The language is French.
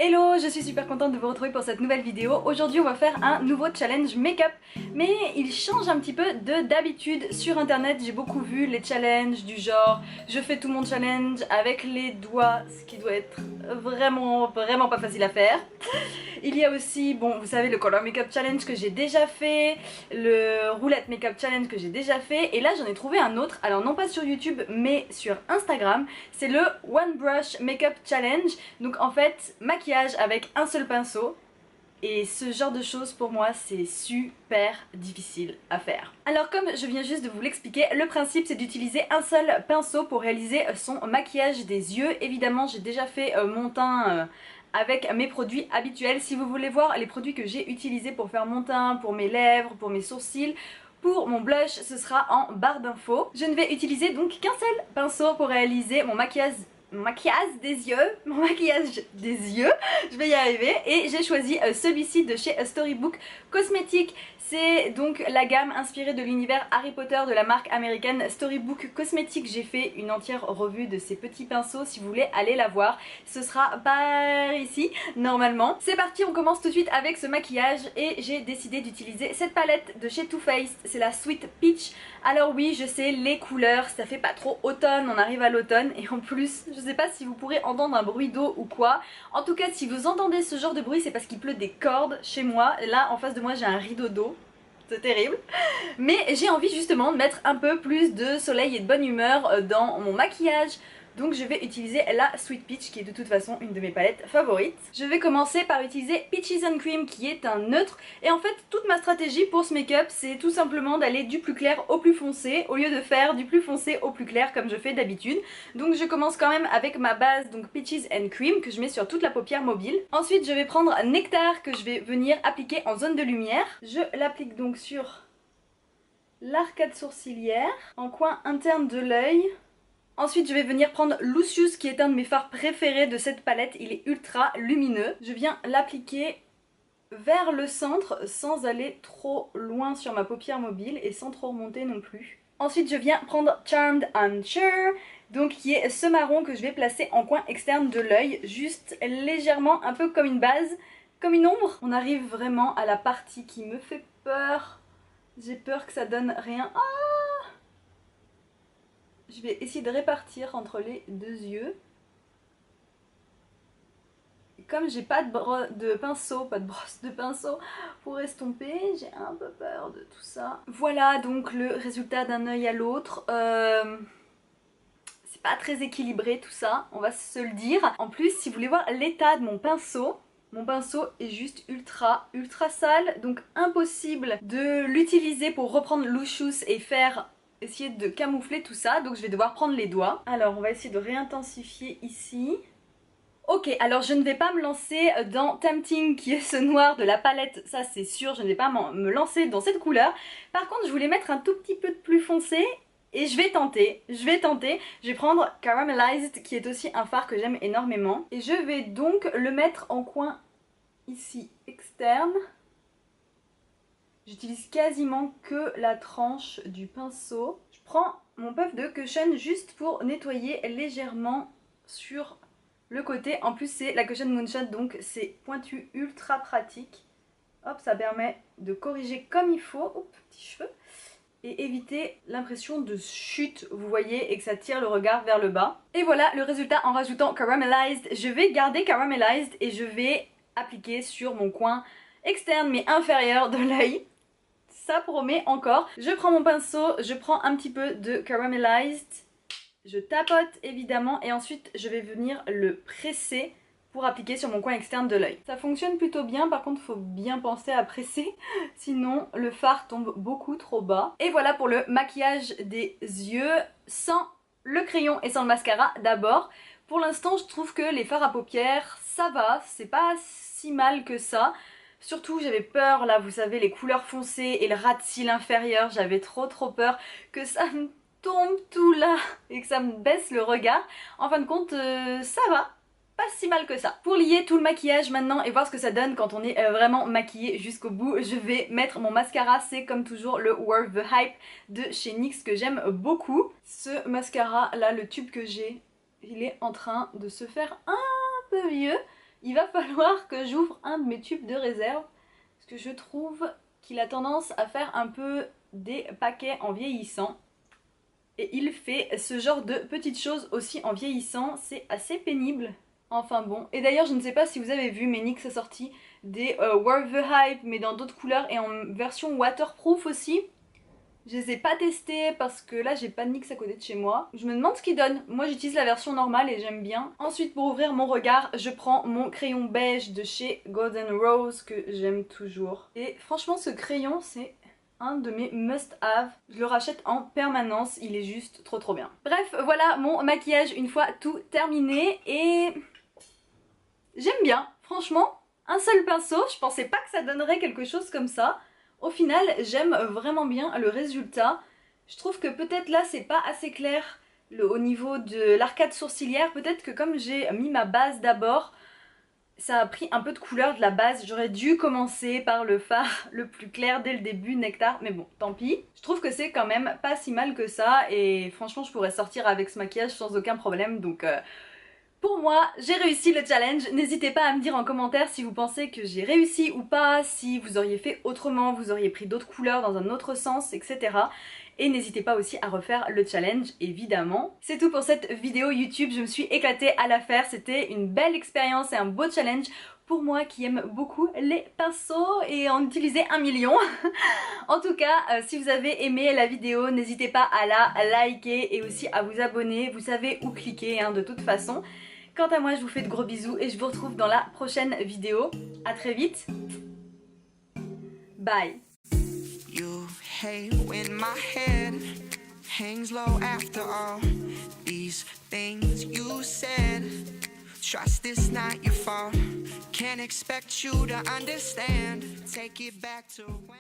Hello, je suis super contente de vous retrouver pour cette nouvelle vidéo. Aujourd'hui on va faire un nouveau challenge make-up, mais il change un petit peu de d'habitude. Sur internet j'ai beaucoup vu les challenges du genre je fais tout mon challenge avec les doigts, ce qui doit être vraiment pas facile à faire. Il y a aussi, bon, vous savez, le Color Makeup Challenge que j'ai déjà fait, le Roulette Makeup Challenge que j'ai déjà fait, et là j'en ai trouvé un autre, alors non pas sur YouTube mais sur Instagram, c'est le One Brush Makeup Challenge. Donc en fait, maquillage avec un seul pinceau. Et ce genre de choses pour moi c'est super difficile à faire. Alors comme je viens juste de vous l'expliquer, le principe c'est d'utiliser un seul pinceau pour réaliser son maquillage des yeux. Évidemment j'ai déjà fait mon teint avec mes produits habituels. Si vous voulez voir les produits que j'ai utilisés pour faire mon teint, pour mes lèvres, pour mes sourcils, pour mon blush, ce sera en barre d'infos. Je ne vais utiliser donc qu'un seul pinceau pour réaliser mon maquillage des yeux, je vais y arriver, et j'ai choisi celui-ci de chez Storybook Cosmetics. C'est donc la gamme inspirée de l'univers Harry Potter de la marque américaine Storybook Cosmetics. J'ai fait une entière revue de ces petits pinceaux, si vous voulez aller la voir, ce sera par ici normalement. C'est parti, on commence tout de suite avec ce maquillage et j'ai décidé d'utiliser cette palette de chez Too Faced, c'est la Sweet Peach. Alors oui, je sais, les couleurs, ça fait pas trop automne, on arrive à l'automne, et en plus, je sais pas si vous pourrez entendre un bruit d'eau ou quoi. En tout cas, si vous entendez ce genre de bruit, c'est parce qu'il pleut des cordes chez moi. Là, en face de moi, j'ai un rideau d'eau. C'est terrible. Mais j'ai envie justement de mettre un peu plus de soleil et de bonne humeur dans mon maquillage. Donc je vais utiliser la Sweet Peach qui est de toute façon une de mes palettes favorites. Je vais commencer par utiliser Peaches and Cream qui est un neutre. Et en fait toute ma stratégie pour ce make-up c'est tout simplement d'aller du plus clair au plus foncé au lieu de faire du plus foncé au plus clair comme je fais d'habitude. Donc je commence quand même avec ma base, donc Peaches and Cream, que je mets sur toute la paupière mobile. Ensuite je vais prendre Nectar que je vais venir appliquer en zone de lumière. Je l'applique donc sur l'arcade sourcilière, en coin interne de l'œil. Ensuite je vais venir prendre Lucius qui est un de mes fards préférés de cette palette, il est ultra lumineux. Je viens l'appliquer vers le centre sans aller trop loin sur ma paupière mobile et sans trop remonter non plus. Ensuite je viens prendre Charmed and Sure, donc qui est ce marron que je vais placer en coin externe de l'œil, juste légèrement, un peu comme une base, comme une ombre. On arrive vraiment à la partie qui me fait peur. J'ai peur que ça donne rien. Ah! Je vais essayer de répartir entre les deux yeux. Et comme j'ai pas de pinceau, pas de brosse de pinceau pour estomper, j'ai un peu peur de tout ça. Voilà donc le résultat d'un œil à l'autre. C'est pas très équilibré tout ça, on va se le dire. En plus, si vous voulez voir l'état de mon pinceau est juste ultra sale, donc impossible de l'utiliser pour reprendre Lucius et essayer de camoufler tout ça, donc je vais devoir prendre les doigts. Alors on va essayer de réintensifier ici. Ok, alors je ne vais pas me lancer dans Tempting qui est ce noir de la palette, ça c'est sûr, je ne vais pas me lancer dans cette couleur. Par contre je voulais mettre un tout petit peu de plus foncé et je vais tenter. Je vais prendre Caramelized qui est aussi un fard que j'aime énormément. Et je vais donc le mettre en coin ici externe. J'utilise quasiment que la tranche du pinceau. Je prends mon puff de cushion juste pour nettoyer légèrement sur le côté. En plus c'est la cushion Moonshot donc c'est pointu, ultra pratique. Hop, ça permet de corriger comme il faut. Oups, petits cheveux. Et éviter l'impression de chute, vous voyez, et que ça tire le regard vers le bas. Et voilà le résultat en rajoutant Caramelized. Je vais garder Caramelized et je vais appliquer sur mon coin externe mais inférieur de l'œil. Ça promet encore. Je prends mon pinceau, je prends un petit peu de Caramelized, je tapote évidemment et ensuite je vais venir le presser pour appliquer sur mon coin externe de l'œil. Ça fonctionne plutôt bien, par contre il faut bien penser à presser, sinon le fard tombe beaucoup trop bas. Et voilà pour le maquillage des yeux sans le crayon et sans le mascara d'abord. Pour l'instant je trouve que les fards à paupières ça va, c'est pas si mal que ça. Surtout j'avais peur là, vous savez, les couleurs foncées et le ras de cils inférieur, j'avais trop peur que ça me tombe tout là et que ça me baisse le regard. En fin de compte ça va, pas si mal que ça. Pour lier tout le maquillage maintenant et voir ce que ça donne quand on est vraiment maquillé jusqu'au bout, je vais mettre mon mascara, c'est comme toujours le Worth the Hype de chez NYX que j'aime beaucoup. Ce mascara là, le tube que j'ai, il est en train de se faire un peu vieux. il va falloir que j'ouvre un de mes tubes de réserve. Parce que je trouve qu'il a tendance à faire un peu des paquets en vieillissant. Et il fait ce genre de petites choses aussi en vieillissant, c'est assez pénible. Enfin bon, et d'ailleurs je ne sais pas si vous avez vu, mais NYX a sorti des Worth the Hype, mais dans d'autres couleurs et en version waterproof aussi. Je les ai pas testés parce que là j'ai pas de NYX à côté de chez moi. Je me demande ce qu'ils donnent. Moi j'utilise la version normale et j'aime bien. Ensuite pour ouvrir mon regard, je prends mon crayon beige de chez Golden Rose que j'aime toujours. Et franchement ce crayon c'est un de mes must-have. Je le rachète en permanence, il est juste trop bien. Bref, voilà mon maquillage une fois tout terminé et j'aime bien. Franchement, un seul pinceau, je pensais pas que ça donnerait quelque chose comme ça. Au final, j'aime vraiment bien le résultat. Je trouve que peut-être là c'est pas assez clair au niveau de l'arcade sourcilière. Peut-être que comme j'ai mis ma base d'abord, ça a pris un peu de couleur de la base. J'aurais dû commencer par le fard le plus clair dès le début, Nectar, mais bon, tant pis. Je trouve que c'est quand même pas si mal que ça et franchement je pourrais sortir avec ce maquillage sans aucun problème, donc pour moi, j'ai réussi le challenge. N'hésitez pas à me dire en commentaire si vous pensez que j'ai réussi ou pas, si vous auriez fait autrement, vous auriez pris d'autres couleurs dans un autre sens, etc. Et n'hésitez pas aussi à refaire le challenge, évidemment. C'est tout pour cette vidéo YouTube, je me suis éclatée à la faire. C'était une belle expérience et un beau challenge pour moi qui aime beaucoup les pinceaux et en utiliser 1 million. En tout cas, si vous avez aimé la vidéo, n'hésitez pas à la liker et aussi à vous abonner. Vous savez où cliquer de toute façon. Quant à moi, je vous fais de gros bisous et je vous retrouve dans la prochaine vidéo. À très vite. Bye. You hate when my head hangs low after all these things you said. Trust is not your fault. Can't expect you to understand. Take it back to when